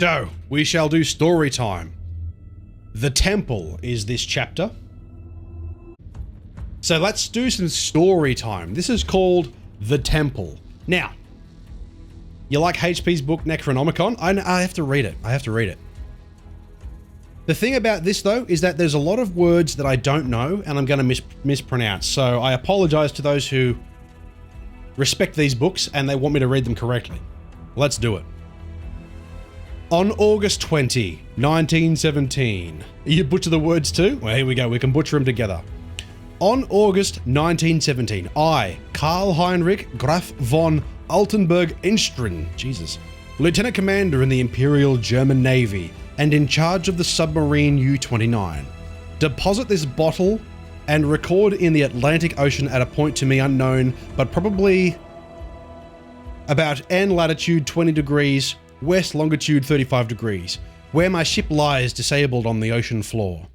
So, we shall do story time. The Temple is this chapter. So let's do some story time. This is called The Temple. Now, you like HP's book Necronomicon? I have to read it. The thing about this though is that there's a lot of words that I don't know and I'm going to mispronounce. So I apologize to those who respect these books and they want me to read them correctly. Let's do it. On August 20, 1917. You butcher the words too? Well, here we go. We can butcher them together. On August 1917, I, Karl Heinrich Graf von Altenburg-Enstrin, Jesus, Lieutenant Commander in the Imperial German Navy and in charge of the submarine U-29, deposit this bottle and record in the Atlantic Ocean at a point to me unknown, but probably about N latitude 20 degrees, west longitude 35 degrees, where my ship lies disabled on the ocean floor.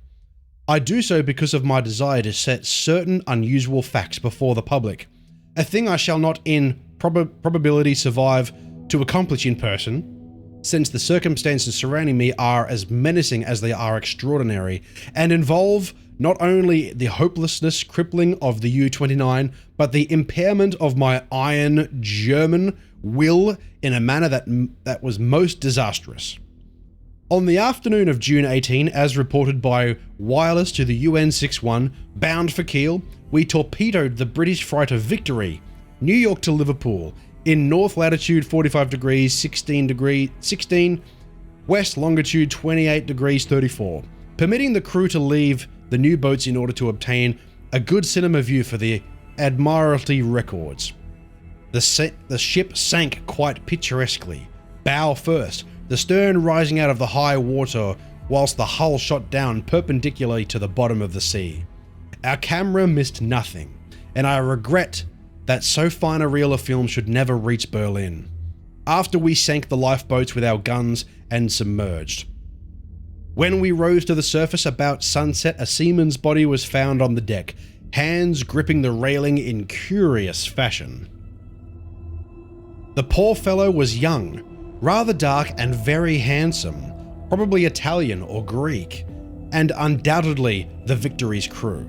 I do so because of my desire to set certain unusual facts before the public, a thing I shall not in probability survive to accomplish in person, since the circumstances surrounding me are as menacing as they are extraordinary, and involve not only the hopelessness crippling of the U-29, but the impairment of my iron German will in a manner that was most disastrous. On the afternoon of June 18, as reported by wireless to the UN-61, bound for Kiel, we torpedoed the British freighter Victory, New York to Liverpool, in north latitude 45 degrees 16, west longitude 28 degrees 34, permitting the crew to leave the new boats in order to obtain a good cinema view for the Admiralty records. The ship sank quite picturesquely, bow first, the stern rising out of the high water whilst the hull shot down perpendicularly to the bottom of the sea. Our camera missed nothing, and I regret that so fine a reel of film should never reach Berlin. After we sank the lifeboats with our guns and submerged. When we rose to the surface about sunset, a seaman's body was found on the deck, hands gripping the railing in curious fashion. The poor fellow was young, rather dark and very handsome, probably Italian or Greek, and undoubtedly the Victory's crew.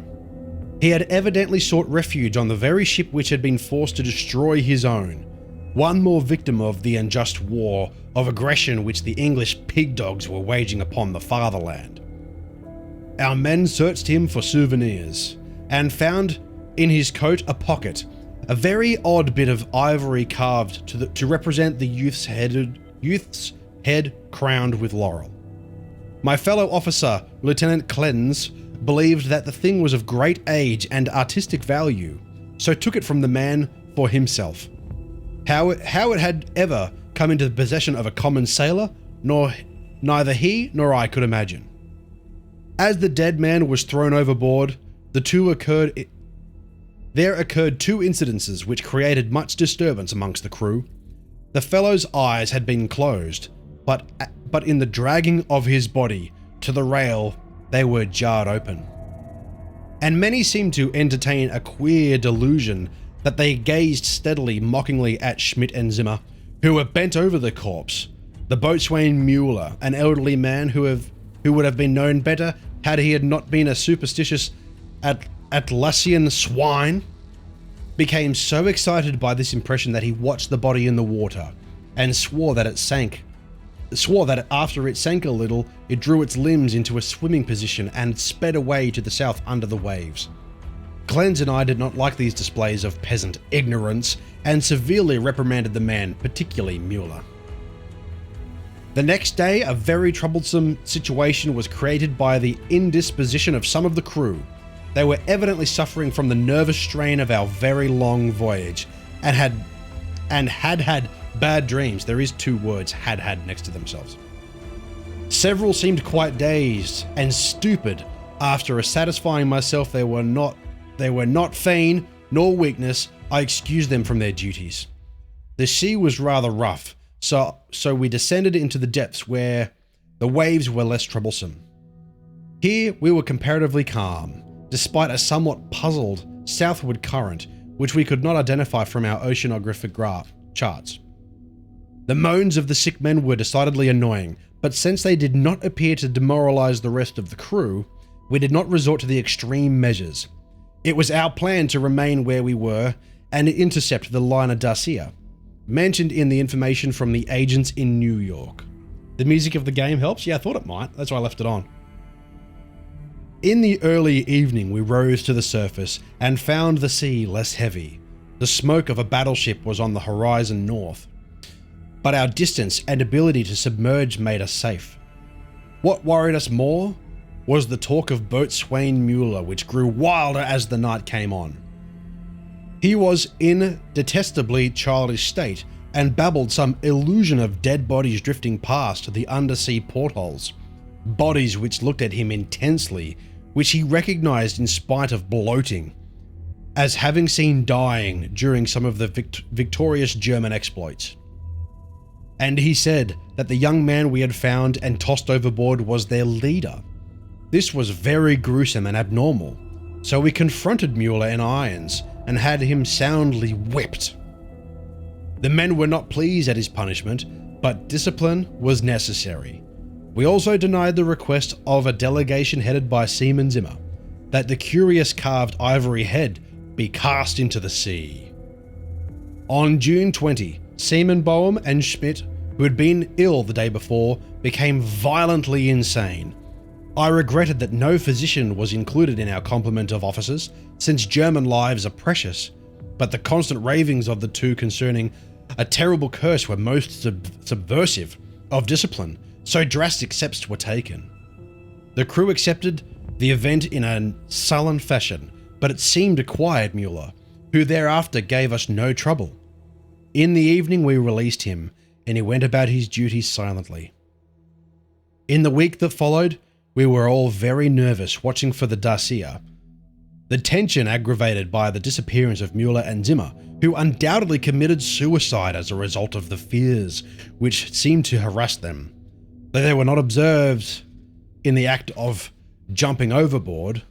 He had evidently sought refuge on the very ship which had been forced to destroy his own, one more victim of the unjust war of aggression which the English pig dogs were waging upon the fatherland. Our men searched him for souvenirs, and found in his coat a pocket, a very odd bit of ivory carved to represent the youth's head crowned with laurel. My fellow officer, Lieutenant Clens, believed that the thing was of great age and artistic value, so took it from the man for himself. How it had ever come into the possession of a common sailor, neither he nor I could imagine. As the dead man was thrown overboard, there occurred two incidences which created much disturbance amongst the crew. The fellow's eyes had been closed, but in the dragging of his body to the rail, they were jarred open. And many seemed to entertain a queer delusion that they gazed steadily, mockingly at Schmidt and Zimmer, who were bent over the corpse. The boatswain Mueller, an elderly man who would have been known better had he not been a superstitious Atlassian swine, became so excited by this impression that he watched the body in the water and swore that after it sank a little, it drew its limbs into a swimming position and sped away to the south under the waves. Clens and I did not like these displays of peasant ignorance and severely reprimanded the man, particularly Mueller. The next day, a very troublesome situation was created by the indisposition of some of the crew. They were evidently suffering from the nervous strain of our very long voyage and had bad dreams. There is two words, had next to themselves. Several seemed quite dazed and stupid. After satisfying myself they were not feign nor weakness, I excused them from their duties. The sea was rather rough, so we descended into the depths where the waves were less troublesome. Here we were comparatively calm, despite a somewhat puzzled southward current, which we could not identify from our oceanographic charts. The moans of the sick men were decidedly annoying, but since they did not appear to demoralize the rest of the crew, we did not resort to the extreme measures. It was our plan to remain where we were and intercept the liner Dacia, mentioned in the information from the agents in New York. The music of the game helps? Yeah, I thought it might. That's why I left it on. In the early evening, we rose to the surface and found the sea less heavy. The smoke of a battleship was on the horizon north, but our distance and ability to submerge made us safe. What worried us more was the talk of Boatswain Mueller, which grew wilder as the night came on. He was in a detestably childish state and babbled some illusion of dead bodies drifting past the undersea portholes, bodies which looked at him intensely, which he recognized in spite of bloating, as having seen dying during some of the victorious German exploits. And he said that the young man we had found and tossed overboard was their leader. This was very gruesome and abnormal, so we confronted Mueller in irons and had him soundly whipped. The men were not pleased at his punishment, but discipline was necessary. We also denied the request of a delegation headed by Seaman Zimmer, that the curious carved ivory head be cast into the sea. On June 20, Seaman Boehm and Schmidt, who had been ill the day before, became violently insane. I regretted that no physician was included in our complement of officers, since German lives are precious, but the constant ravings of the two concerning a terrible curse were most subversive of discipline, so drastic steps were taken. The crew accepted the event in a sullen fashion, but it seemed to quiet Mueller, who thereafter gave us no trouble. In the evening we released him, and he went about his duties silently. In the week that followed, we were all very nervous watching for the Dacia. The tension aggravated by the disappearance of Mueller and Zimmer, who undoubtedly committed suicide as a result of the fears which seemed to harass them. Though they were not observed in the act of jumping overboard,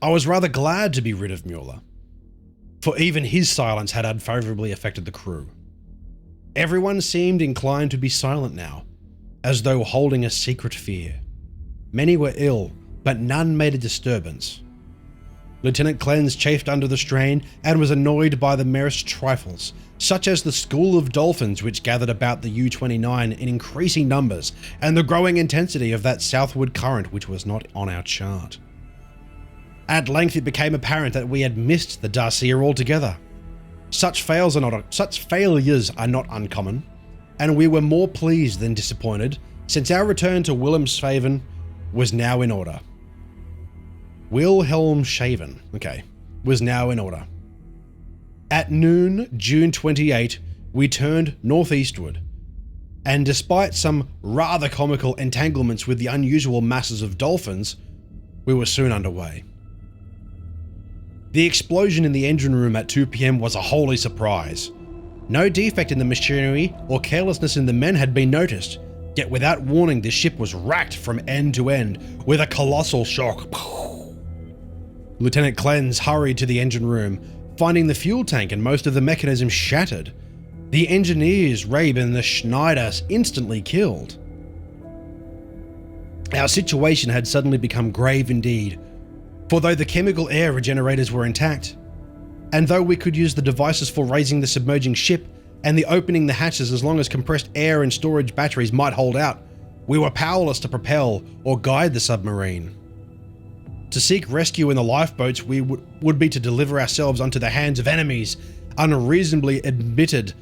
I was rather glad to be rid of Mueller, for even his silence had unfavorably affected the crew. Everyone seemed inclined to be silent now, as though holding a secret fear. Many were ill, but none made a disturbance. Lieutenant Clens chafed under the strain and was annoyed by the merest trifles, such as the school of dolphins which gathered about the U-29 in increasing numbers and the growing intensity of that southward current which was not on our chart. At length it became apparent that we had missed the Dacia altogether. Such failures are not uncommon, and we were more pleased than disappointed, since our return to Wilhelmshaven was now in order. Was now in order. At noon, June 28, we turned northeastward, and despite some rather comical entanglements with the unusual masses of dolphins, we were soon underway. The explosion in the engine room at 2 PM was a holy surprise. No defect in the machinery or carelessness in the men had been noticed, yet without warning the ship was racked from end to end with a colossal shock. Lieutenant Clens hurried to the engine room, finding the fuel tank and most of the mechanism shattered. The engineers, Rabe and the Schneider, instantly killed. Our situation had suddenly become grave indeed, for though the chemical air regenerators were intact, and though we could use the devices for raising the submerging ship and the opening the hatches as long as compressed air and storage batteries might hold out, we were powerless to propel or guide the submarine. To seek rescue in the lifeboats would be to deliver ourselves unto the hands of enemies unreasonably embittered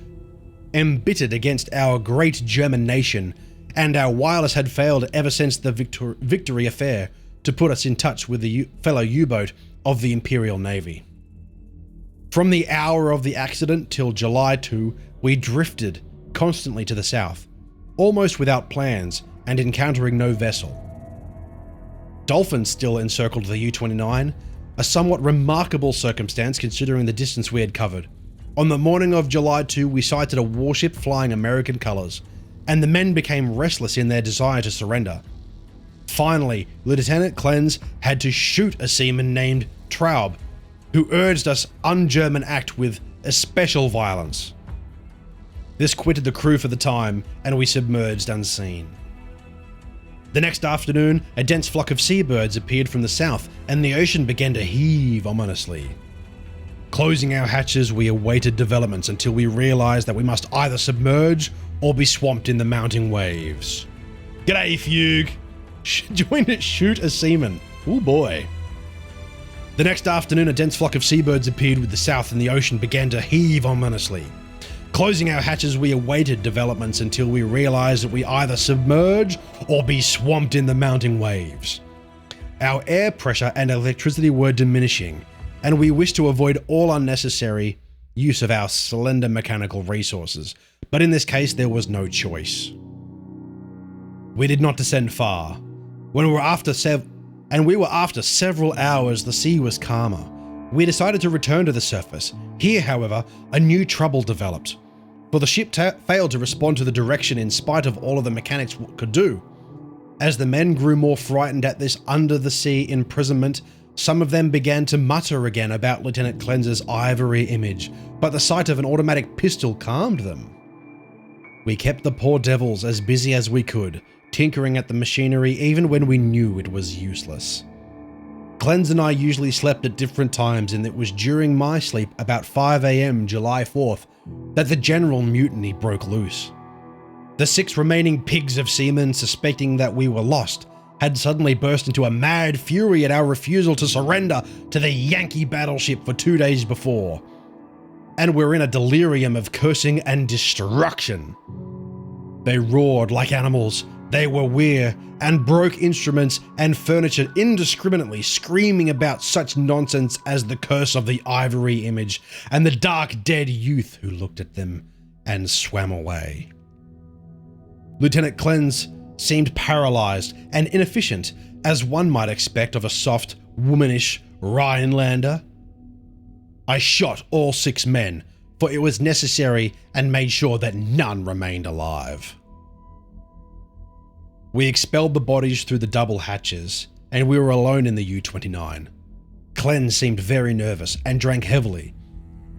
against our great German nation, and our wireless had failed ever since the Victory affair to put us in touch with the fellow U-boat of the Imperial Navy. From the hour of the accident till July 2, we drifted constantly to the south, almost without plans and encountering no vessel. Dolphins still encircled the U-29, a somewhat remarkable circumstance considering the distance we had covered. On the morning of July 2, we sighted a warship flying American colors, and the men became restless in their desire to surrender. Finally, Lieutenant Clens had to shoot a seaman named Traub, who urged us un-German act with especial violence. This quitted the crew for the time, and we submerged unseen. The next afternoon, a dense flock of seabirds appeared from the south, and the ocean began to heave ominously. Closing our hatches, we awaited developments until we realized that we must either submerge or be swamped in the mounting waves. G'day, Fugue! Join it, shoot a seaman. Oh boy. The next afternoon, a dense flock of seabirds appeared with the south, and the ocean began to heave ominously. Closing our hatches, we awaited developments until we realized that we either submerge or be swamped in the mounting waves. Our air pressure and electricity were diminishing, and we wished to avoid all unnecessary use of our slender mechanical resources, but in this case there was no choice. We did not descend far. When we were after several hours, the sea was calmer. We decided to return to the surface. Here, however, a new trouble developed. For the ship failed to respond to the direction in spite of all of the mechanics could do. As the men grew more frightened at this under-the-sea imprisonment, some of them began to mutter again about Lieutenant Cleanse's ivory image, but the sight of an automatic pistol calmed them. We kept the poor devils as busy as we could, tinkering at the machinery even when we knew it was useless. Cleanse and I usually slept at different times, and it was during my sleep, about 5 AM July 4th, that the general mutiny broke loose. The 6 remaining pigs of seamen, suspecting that we were lost, had suddenly burst into a mad fury at our refusal to surrender to the Yankee battleship for 2 days before, and were in a delirium of cursing and destruction. They roared like animals. They were weird and broke instruments and furniture indiscriminately, screaming about such nonsense as the curse of the ivory image and the dark dead youth who looked at them and swam away. Lieutenant Cleanse seemed paralyzed and inefficient, as one might expect of a soft, womanish Rhinelander. I shot all 6 men, for it was necessary, and made sure that none remained alive. We expelled the bodies through the double hatches, and we were alone in the U-29. Cleanse seemed very nervous and drank heavily.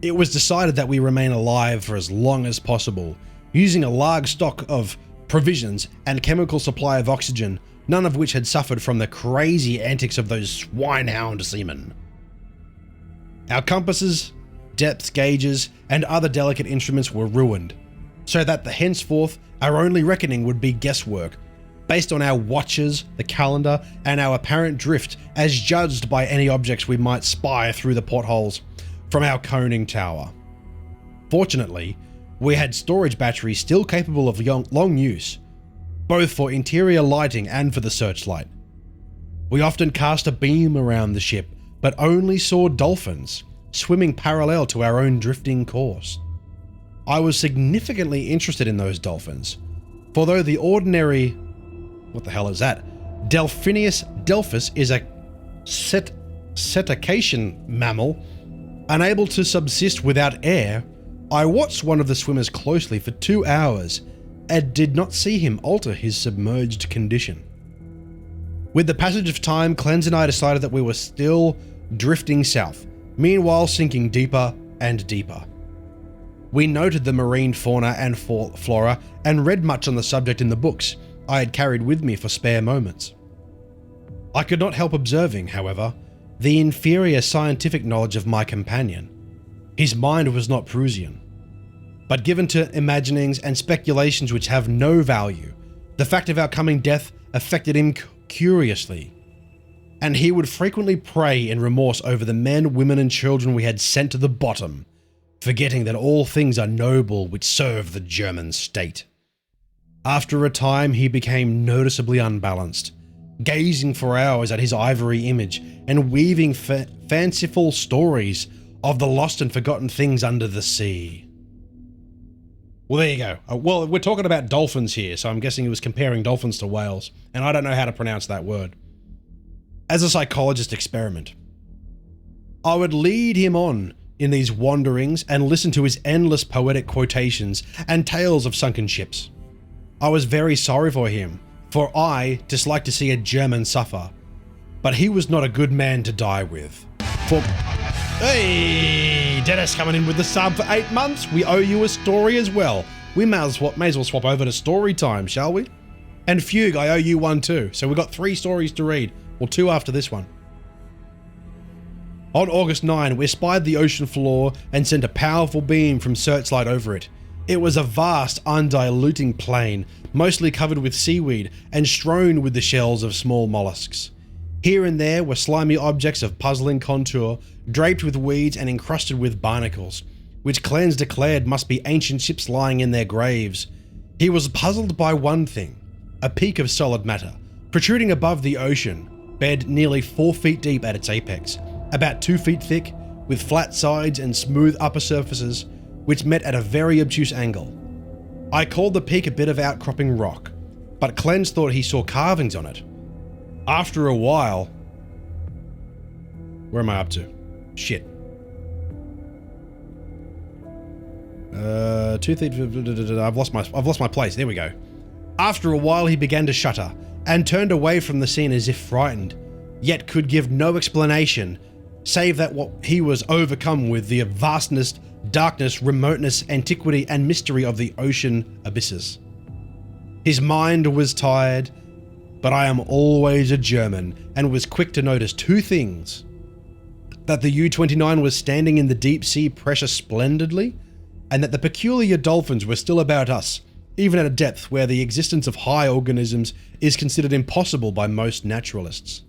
It was decided that we remain alive for as long as possible, using a large stock of provisions and chemical supply of oxygen, none of which had suffered from the crazy antics of those swinehound seamen. Our compasses, depth gauges, and other delicate instruments were ruined, so that henceforth our only reckoning would be guesswork, based on our watches, the calendar, and our apparent drift as judged by any objects we might spy through the portholes from our coning tower. Fortunately, we had storage batteries still capable of long use, both for interior lighting and for the searchlight. We often cast a beam around the ship, but only saw dolphins swimming parallel to our own drifting course. I was significantly interested in those dolphins, for though the ordinary what the hell is that? Delphinius delphus is a cetacean mammal, unable to subsist without air. I watched one of the swimmers closely for 2 hours and did not see him alter his submerged condition. With the passage of time, Cleanse and I decided that we were still drifting south, meanwhile sinking deeper and deeper. We noted the marine fauna and flora and read much on the subject in the books I had carried with me for spare moments. I could not help observing, however, the inferior scientific knowledge of my companion. His mind was not Prussian, but given to imaginings and speculations which have no value. The fact of our coming death affected him curiously, and he would frequently pray in remorse over the men, women, and children we had sent to the bottom, forgetting that all things are noble which serve the German state. After a time, he became noticeably unbalanced, gazing for hours at his ivory image and weaving fanciful stories of the lost and forgotten things under the sea. Well, there you go. Well, we're talking about dolphins here, so I'm guessing he was comparing dolphins to whales, and I don't know how to pronounce that word. As a psychologist experiment, I would lead him on in these wanderings and listen to his endless poetic quotations and tales of sunken ships. I was very sorry for him, for I dislike to see a German suffer, but he was not a good man to die with. Hey, Dennis coming in with the sub for 8 months. We owe you a story as well. we may as well swap over to story time, shall we? And Fugue, I owe you one too. So we've got 3 stories to read. Well, 2 after this one. On August 9, we spied the ocean floor and sent a powerful beam from searchlight over it. It was a vast, undiluting plain, mostly covered with seaweed and strewn with the shells of small mollusks. Here and there were slimy objects of puzzling contour, draped with weeds and encrusted with barnacles, which Cleanse declared must be ancient ships lying in their graves. He was puzzled by one thing, a peak of solid matter, protruding above the ocean, bed nearly 4 feet deep at its apex, about 2 feet thick, with flat sides and smooth upper surfaces, which met at a very obtuse angle. I called the peak a bit of outcropping rock, but Cleanse thought he saw carvings on it. After a while... Where am I up to? Shit. 2 feet... I've lost my place. There we go. After a while he began to shudder, and turned away from the scene as if frightened, yet could give no explanation, save that what he was overcome with the vastness, darkness, remoteness, antiquity, and mystery of the ocean abysses. His mind was tired, but I am always a German, and was quick to notice 2 things. That the U-29 was standing in the deep sea pressure splendidly, and that the peculiar dolphins were still about us, even at a depth where the existence of high organisms is considered impossible by most naturalists.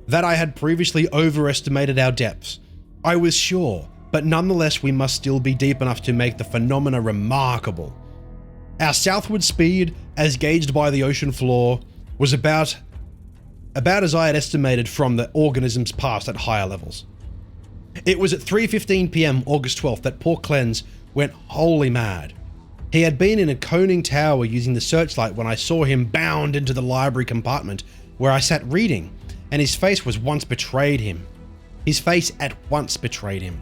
That I had previously overestimated our depths, I was sure, but nonetheless we must still be deep enough to make the phenomena remarkable. Our southward speed, as gauged by the ocean floor, was about as I had estimated from the organisms passed at higher levels. It was at 3:15 PM August 12th that poor Cleanse went wholly mad. He had been in a coning tower using the searchlight when I saw him bound into the library compartment where I sat reading, and his face at once betrayed him.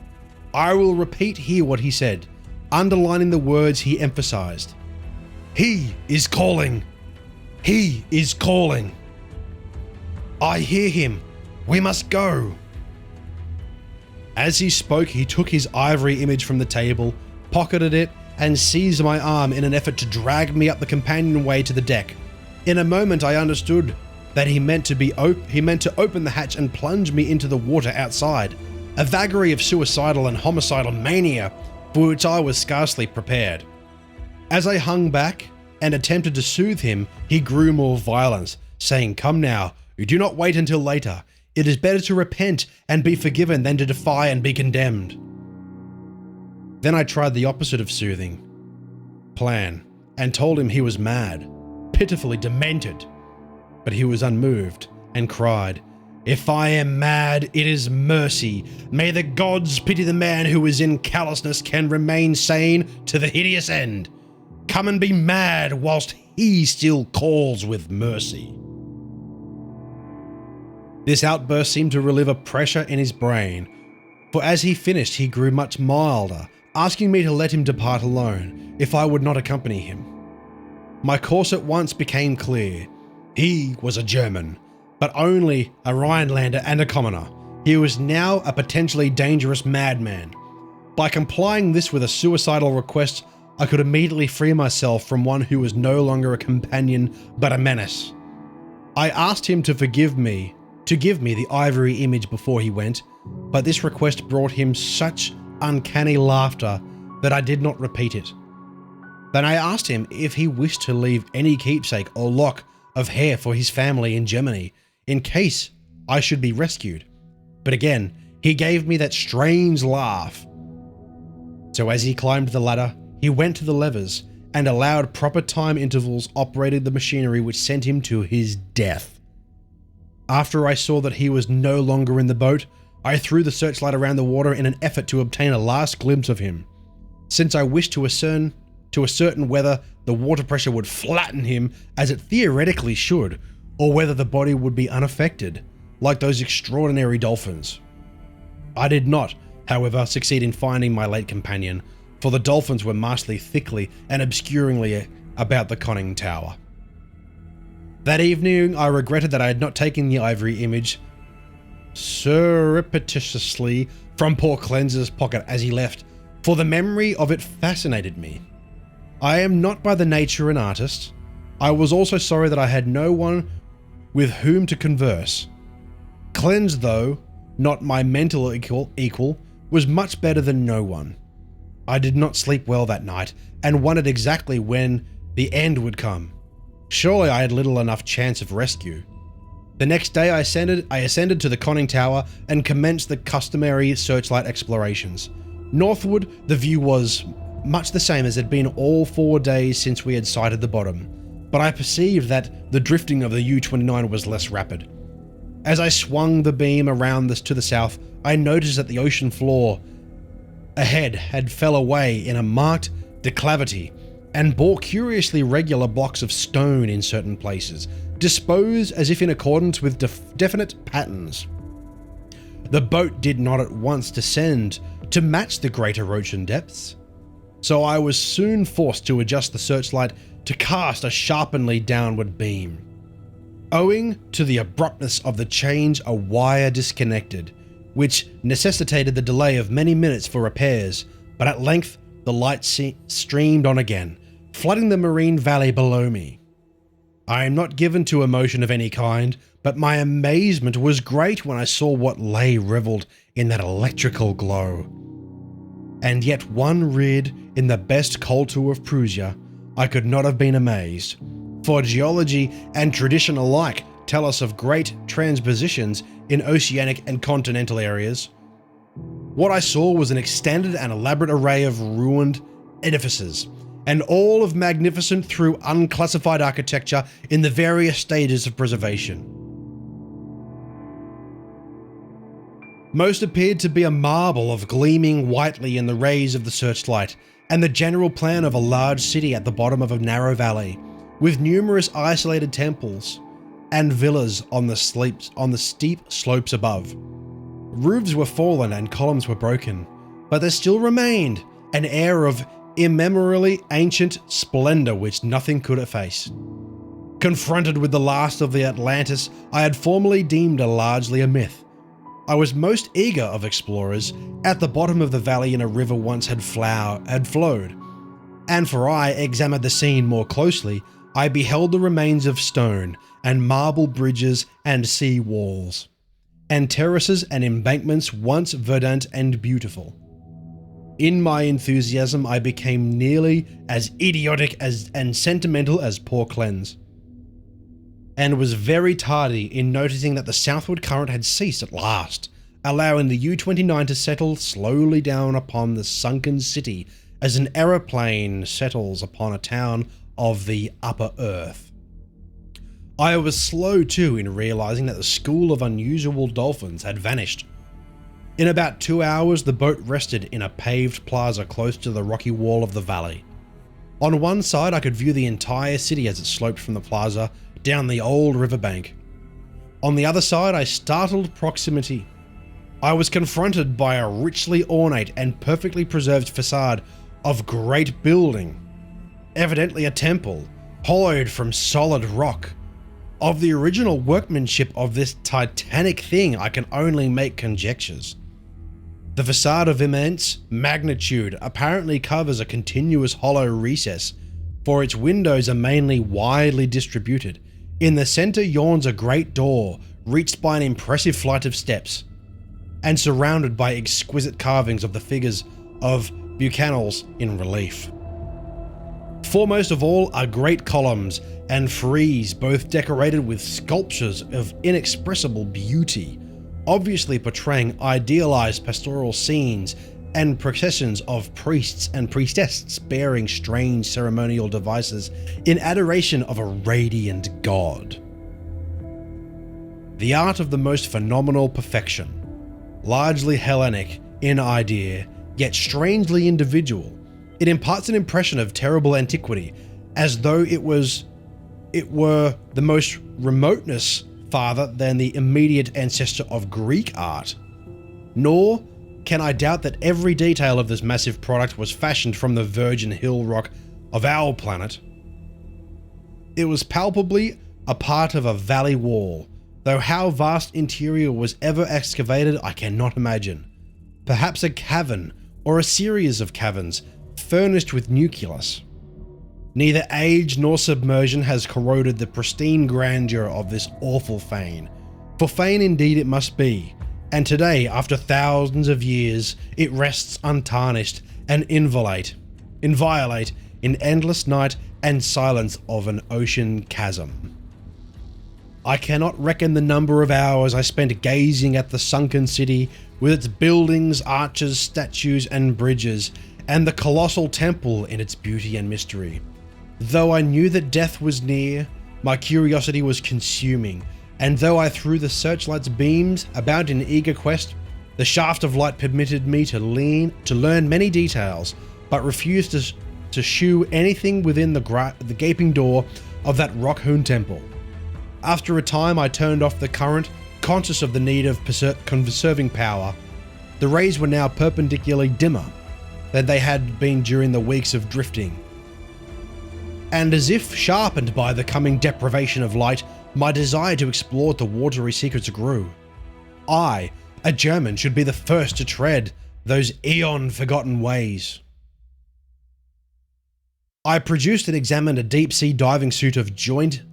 I will repeat here what he said, underlining the words he emphasized. He is calling. He is calling. I hear him. We must go. As he spoke, he took his ivory image from the table, pocketed it, and seized my arm in an effort to drag me up the companionway to the deck. In a moment I understood that he meant to open the hatch and plunge me into the water outside, a vagary of suicidal and homicidal mania for which I was scarcely prepared. As I hung back and attempted to soothe him, he grew more violent, saying, "Come now, you do not wait until later. It is better to repent and be forgiven than to defy and be condemned." Then I tried the opposite of soothing plan and told him he was mad, pitifully demented. But he was unmoved and cried, "If I am mad, it is mercy. May the gods pity the man who is in callousness can remain sane to the hideous end. Come and be mad whilst he still calls with mercy." This outburst seemed to relieve a pressure in his brain, for as he finished he grew much milder, asking me to let him depart alone, if I would not accompany him. My course at once became clear. He was a German, but only a Rhinelander and a commoner. He was now a potentially dangerous madman. By complying this with a suicidal request, I could immediately free myself from one who was no longer a companion, but a menace. I asked him to give me the ivory image before he went, but this request brought him such uncanny laughter that I did not repeat it. Then I asked him if he wished to leave any keepsake or lock of hair for his family in Germany, in case I should be rescued. But again, he gave me that strange laugh. So as he climbed the ladder, he went to the levers and allowed proper time intervals operated the machinery which sent him to his death. After I saw that he was no longer in the boat, I threw the searchlight around the water in an effort to obtain a last glimpse of him, since I wished to ascertain whether the water pressure would flatten him as it theoretically should, or whether the body would be unaffected, like those extraordinary dolphins. I did not, however, succeed in finding my late companion, for the dolphins were marshalling thickly and obscuringly about the conning tower. That evening I regretted that I had not taken the ivory image surreptitiously from poor Cleanse's pocket as he left, for the memory of it fascinated me. I am not by the nature an artist. I was also sorry that I had no one with whom to converse. Cleansed though, not my mental equal, was much better than no one. I did not sleep well that night, and wondered exactly when the end would come. Surely I had little enough chance of rescue. The next day I ascended to the conning tower and commenced the customary searchlight explorations. Northward, the view was much the same as it had been all 4 days since we had sighted the bottom, but I perceived that the drifting of the U-29 was less rapid. As I swung the beam around to the south, I noticed that the ocean floor ahead had fell away in a marked declivity and bore curiously regular blocks of stone in certain places, disposed as if in accordance with definite patterns. The boat did not at once descend to match the greater ocean depths, so I was soon forced to adjust the searchlight to cast a sharply downward beam. Owing to the abruptness of the change, a wire disconnected, which necessitated the delay of many minutes for repairs, but at length the light streamed on again, flooding the marine valley below me. I am not given to emotion of any kind, but my amazement was great when I saw what lay revelled in that electrical glow. And yet one reared in the best culture of Prussia, I could not have been amazed, for geology and tradition alike tell us of great transpositions in oceanic and continental areas. What I saw was an extended and elaborate array of ruined edifices, and all of magnificent through unclassified architecture in the various stages of preservation. Most appeared to be a marble of gleaming whitely in the rays of the searchlight, and the general plan of a large city at the bottom of a narrow valley, with numerous isolated temples and villas on the steep slopes above. Roofs were fallen and columns were broken, but there still remained an air of immemorially ancient splendor which nothing could efface. Confronted with the last of the Atlantis I had formerly deemed largely a myth, I was most eager of explorers. At the bottom of the valley in a river once had flowed, and for I examined the scene more closely, I beheld the remains of stone and marble bridges and sea walls, and terraces and embankments once verdant and beautiful. In my enthusiasm I became nearly as idiotic and sentimental as poor Cleanse, and was very tardy in noticing that the southward current had ceased at last, allowing the U-29 to settle slowly down upon the sunken city as an aeroplane settles upon a town of the upper earth. I was slow too in realizing that the school of unusual dolphins had vanished. In about 2 hours the boat rested in a paved plaza close to the rocky wall of the valley. On one side I could view the entire city as it sloped from the plaza down the old riverbank. On the other side, I startled proximity. I was confronted by a richly ornate and perfectly preserved facade of great building, evidently a temple, hollowed from solid rock. Of the original workmanship of this titanic thing I can only make conjectures. The facade of immense magnitude apparently covers a continuous hollow recess, for its windows are mainly widely distributed. In the center yawns a great door, reached by an impressive flight of steps, and surrounded by exquisite carvings of the figures of Bacchanals in relief. Foremost of all are great columns and frieze, both decorated with sculptures of inexpressible beauty, obviously portraying idealized pastoral scenes and processions of priests and priestesses bearing strange ceremonial devices in adoration of a radiant god. The art of the most phenomenal perfection, largely Hellenic in idea, yet strangely individual. It imparts an impression of terrible antiquity, as though it were the most remoteness farther than the immediate ancestor of Greek art. Nor can I doubt that every detail of this massive product was fashioned from the virgin hill rock of our planet. It was palpably a part of a valley wall, though how vast interior was ever excavated I cannot imagine. Perhaps a cavern or a series of caverns furnished with nucleus. Neither age nor submersion has corroded the pristine grandeur of this awful fane. For fane indeed it must be, and today, after thousands of years, it rests untarnished and inviolate in endless night and silence of an ocean chasm. I cannot reckon the number of hours I spent gazing at the sunken city with its buildings, arches, statues and bridges, and the colossal temple in its beauty and mystery. Though I knew that death was near, my curiosity was consuming, and though I threw the searchlight's beams about in eager quest, the shaft of light permitted me to learn many details, but refused to shoo anything within the gaping door of that rock-hewn temple. After a time, I turned off the current, conscious of the need of conserving power. The rays were now perpendicularly dimmer than they had been during the weeks of drifting. And as if sharpened by the coming deprivation of light, my desire to explore the watery secrets grew. I, a German, should be the first to tread those eon-forgotten ways. I produced and examined a deep-sea diving suit of jointed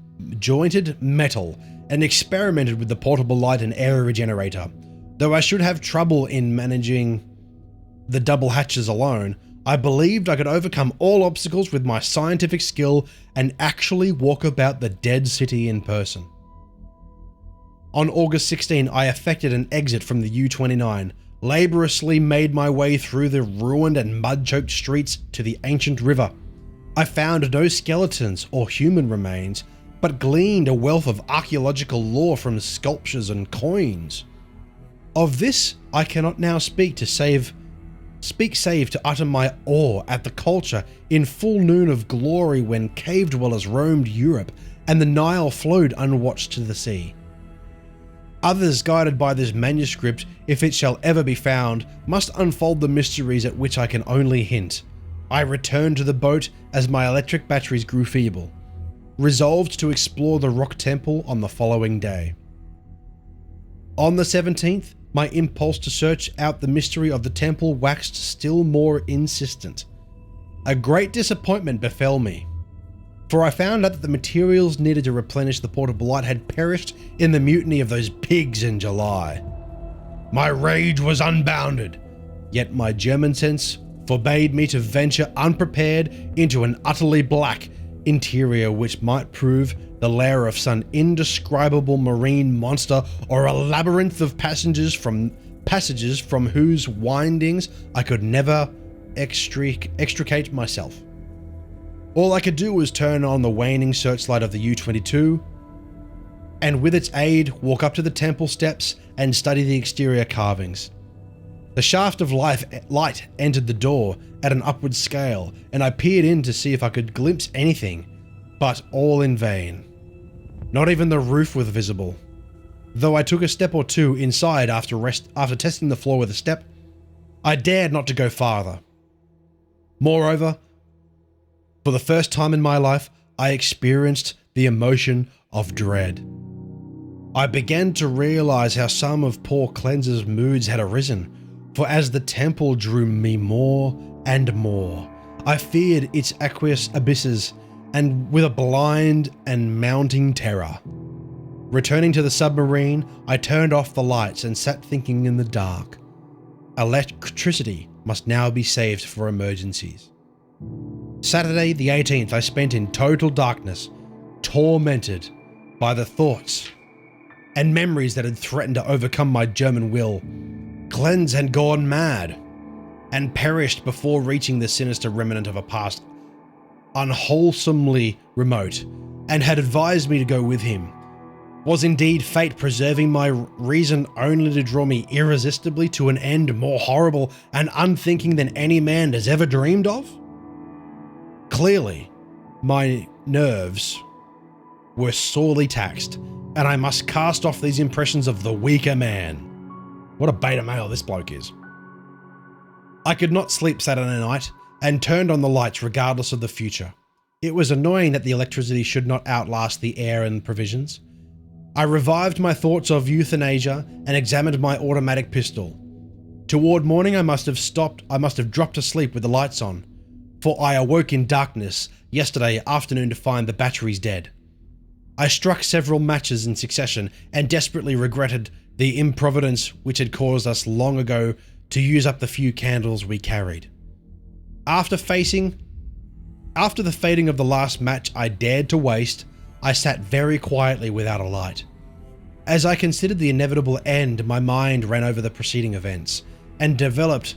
metal and experimented with the portable light and air regenerator. Though I should have trouble in managing the double hatches alone, I believed I could overcome all obstacles with my scientific skill and actually walk about the dead city in person. On August 16, I effected an exit from the U-29, laboriously made my way through the ruined and mud-choked streets to the ancient river. I found no skeletons or human remains, but gleaned a wealth of archaeological lore from sculptures and coins. Of this I cannot now speak save to utter my awe at the culture in full noon of glory when cave dwellers roamed Europe and the Nile flowed unwatched to the sea. Others, guided by this manuscript, if it shall ever be found, must unfold the mysteries at which I can only hint. I returned to the boat as my electric batteries grew feeble, resolved to explore the rock temple on the following day. On the 17th, my impulse to search out the mystery of the temple waxed still more insistent. A great disappointment befell me, for I found out that the materials needed to replenish the portable light had perished in the mutiny of those pigs in July. My rage was unbounded, yet my German sense forbade me to venture unprepared into an utterly black interior which might prove the lair of some indescribable marine monster or a labyrinth of passages from whose windings I could never extricate myself. All I could do was turn on the waning searchlight of the U-22 and with its aid walk up to the temple steps and study the exterior carvings. The shaft of light entered the door at an upward scale, and I peered in to see if I could glimpse anything, but all in vain. Not even the roof was visible. Though I took a step or two inside after testing the floor with a step, I dared not to go farther. Moreover, for the first time in my life, I experienced the emotion of dread. I began to realize how some of poor Cleanser's moods had arisen, for as the temple drew me more and more, I feared its aqueous abysses, and with a blind and mounting terror. Returning to the submarine, I turned off the lights and sat thinking in the dark. Electricity must now be saved for emergencies. Saturday the 18th I spent in total darkness, tormented by the thoughts and memories that had threatened to overcome my German will. Cleanse had gone mad and perished before reaching the sinister remnant of a past unwholesomely remote, and had advised me to go with him. Was indeed fate preserving my reason only to draw me irresistibly to an end more horrible and unthinking than any man has ever dreamed of? Clearly, my nerves were sorely taxed, and I must cast off these impressions of the weaker man. What a beta male this bloke is. I could not sleep Saturday night, and turned on the lights regardless of the future. It was annoying that the electricity should not outlast the air and provisions. I revived my thoughts of euthanasia and examined my automatic pistol. Toward morning I must have dropped asleep with the lights on, for I awoke in darkness yesterday afternoon to find the batteries dead. I struck several matches in succession and desperately regretted the improvidence which had caused us long ago to use up the few candles we carried. After the fading of the last match I dared to waste, I sat very quietly without a light. As I considered the inevitable end, my mind ran over the preceding events and developed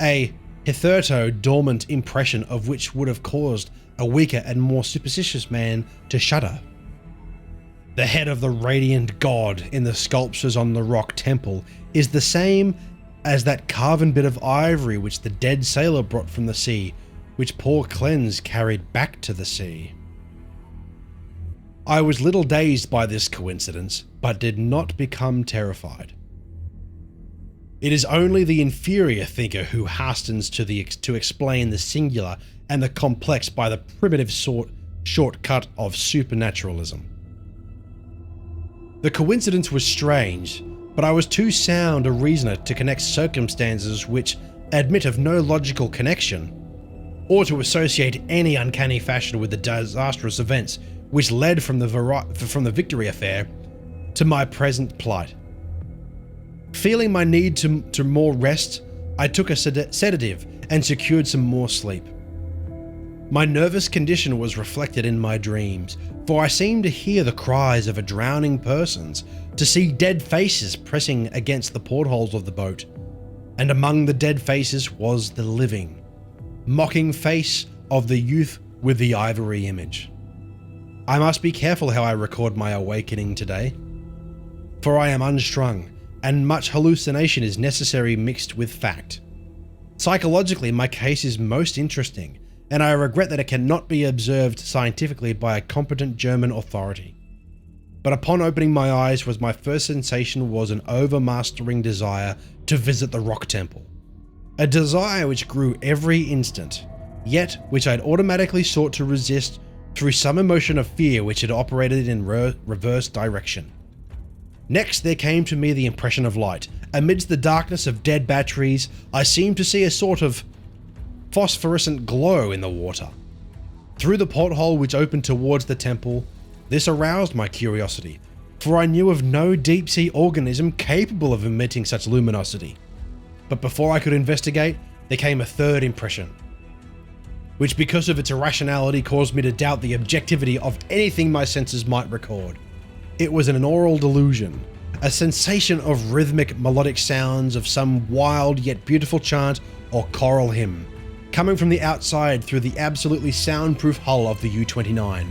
a hitherto dormant impression of which would have caused a weaker and more superstitious man to shudder. The head of the radiant god in the sculptures on the rock temple is the same as that carven bit of ivory which the dead sailor brought from the sea, which poor Cleanse carried back to the sea. I was little dazed by this coincidence, but did not become terrified. It is only the inferior thinker who hastens to explain the singular and the complex by the primitive shortcut of supernaturalism. The coincidence was strange, but I was too sound a reasoner to connect circumstances which admit of no logical connection, or to associate any uncanny fashion with the disastrous events which led from the Victory affair to my present plight. Feeling my need to more rest, I took a sedative and secured some more sleep. My nervous condition was reflected in my dreams, for I seemed to hear the cries of drowning persons, to see dead faces pressing against the portholes of the boat, and among the dead faces was the living, mocking face of the youth with the ivory image. I must be careful how I record my awakening today, for I am unstrung, and much hallucination is necessary mixed with fact. Psychologically, my case is most interesting, and I regret that it cannot be observed scientifically by a competent German authority. But upon opening my eyes, my first sensation was an overmastering desire to visit the rock temple. A desire which grew every instant, yet which I'd automatically sought to resist through some emotion of fear which had operated in reverse direction. Next there came to me the impression of light. Amidst the darkness of dead batteries, I seemed to see a sort of phosphorescent glow in the water. Through the porthole which opened towards the temple, this aroused my curiosity, for I knew of no deep-sea organism capable of emitting such luminosity. But before I could investigate, there came a third impression, which because of its irrationality caused me to doubt the objectivity of anything my senses might record. It was an aural delusion, a sensation of rhythmic melodic sounds of some wild yet beautiful chant or choral hymn, coming from the outside through the absolutely soundproof hull of the U-29.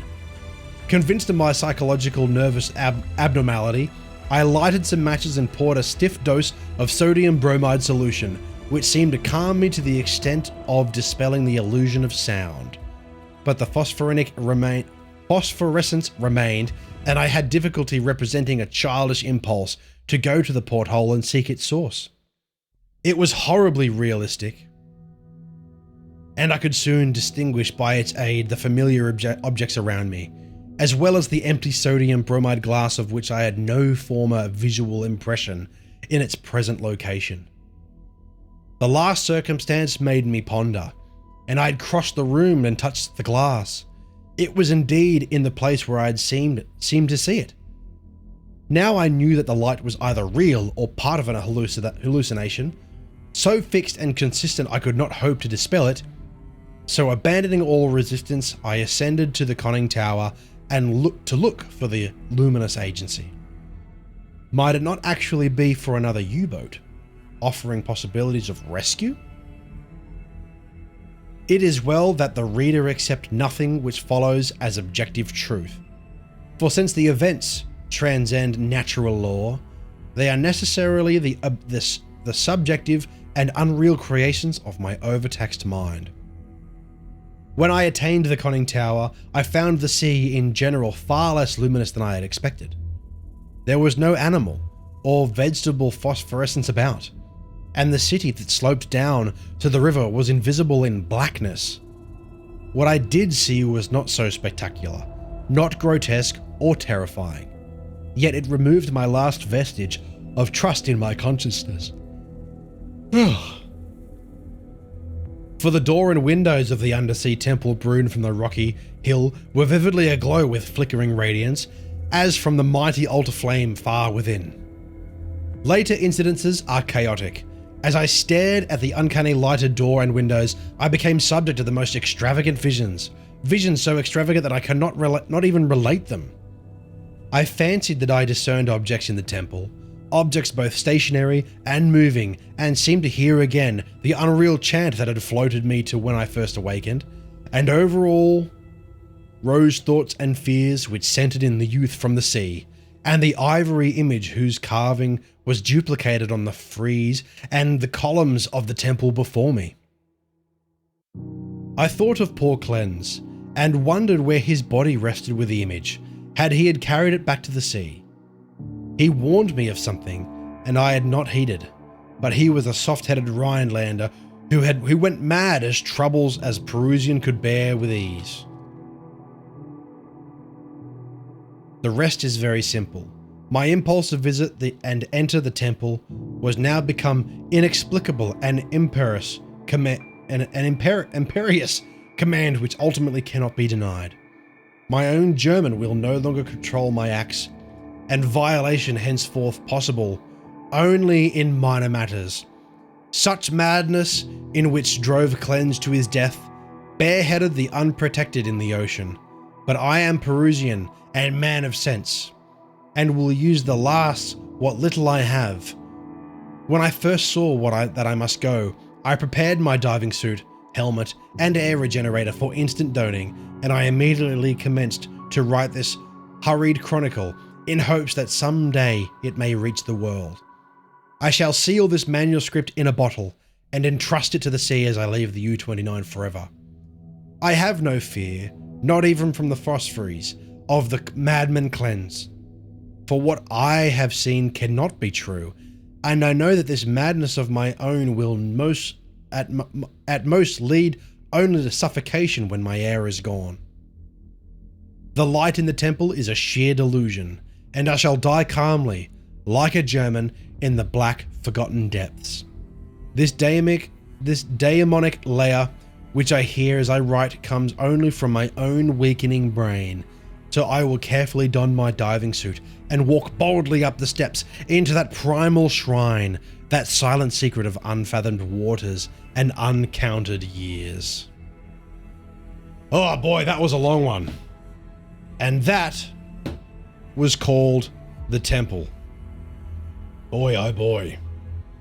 Convinced of my psychological nervous abnormality, I lighted some matches and poured a stiff dose of sodium bromide solution, which seemed to calm me to the extent of dispelling the illusion of sound. But the phosphorescence remained, and I had difficulty representing a childish impulse to go to the porthole and seek its source. It was horribly realistic, and I could soon distinguish by its aid the familiar objects around me, as well as the empty sodium bromide glass of which I had no former visual impression in its present location. The last circumstance made me ponder, and I had crossed the room and touched the glass. It was indeed in the place where I had seemed to see it. Now I knew that the light was either real or part of an hallucination, so fixed and consistent I could not hope to dispel it. So abandoning all resistance, I ascended to the conning tower and look for the luminous agency. Might it not actually be for another U-boat, offering possibilities of rescue? It is well that the reader accept nothing which follows as objective truth, for since the events transcend natural law, they are necessarily the subjective and unreal creations of my overtaxed mind. When I attained the conning tower, I found the sea in general far less luminous than I had expected. There was no animal or vegetable phosphorescence about, and the city that sloped down to the river was invisible in blackness. What I did see was not so spectacular, not grotesque or terrifying, yet it removed my last vestige of trust in my consciousness. For the door and windows of the undersea temple brewed from the rocky hill were vividly aglow with flickering radiance, as from the mighty altar flame far within. Later incidences are chaotic. As I stared at the uncanny lighted door and windows, I became subject to the most extravagant visions. Visions so extravagant that I cannot not even relate them. I fancied that I discerned objects in the temple, objects both stationary and moving, and seemed to hear again the unreal chant that had floated me to when I first awakened, and overall rose thoughts and fears which centered in the youth from the sea, and the ivory image whose carving was duplicated on the frieze and the columns of the temple before me. I thought of poor Cleanse, and wondered where his body rested with the image, had he carried it back to the sea. He warned me of something, and I had not heeded, but he was a soft-headed Rhinelander who went mad as troubles as Perusian could bear with ease. The rest is very simple. My impulse to visit and enter the temple was now become inexplicable and imperious command which ultimately cannot be denied. My own German will no longer control my acts, and violation henceforth possible only in minor matters. Such madness in which drove Cleanse to his death, bareheaded the unprotected in the ocean. But I am Perusian and man of sense, and will use the last what little I have. When I first saw that I must go, I prepared my diving suit, helmet, and air regenerator for instant doning, and I immediately commenced to write this hurried chronicle in hopes that someday it may reach the world. I shall seal this manuscript in a bottle and entrust it to the sea as I leave the U-29 forever. I have no fear, not even from the phosphores, of the madman Cleanse. For what I have seen cannot be true, and I know that this madness of my own will at most lead only to suffocation when my air is gone. The light in the temple is a sheer delusion, and I shall die calmly, like a German, in the black, forgotten depths. This daemonic layer which I hear as I write comes only from my own weakening brain, so I will carefully don my diving suit and walk boldly up the steps into that primal shrine, that silent secret of unfathomed waters and uncounted years. Oh boy, that was a long one. And that was called The Temple. Boy, oh boy.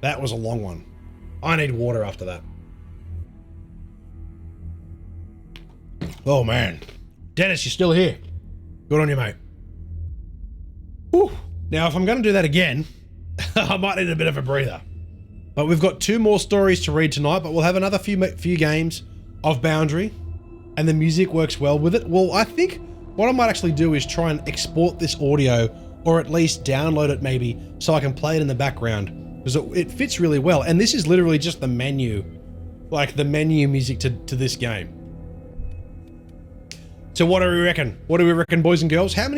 That was a long one. I need water after that. Oh man. Dennis, you're still here. Good on you, mate. Whew. Now, if I'm going to do that again, I might need a bit of a breather. But we've got 2 more stories to read tonight, but we'll have another few games of Boundary, and the music works well with it. Well, I think what I might actually do is try and export this audio, or at least download it maybe, so I can play it in the background, because it fits really well. And this is literally just the menu, like the menu music to this game. So what do we reckon? What do we reckon, boys and girls? How many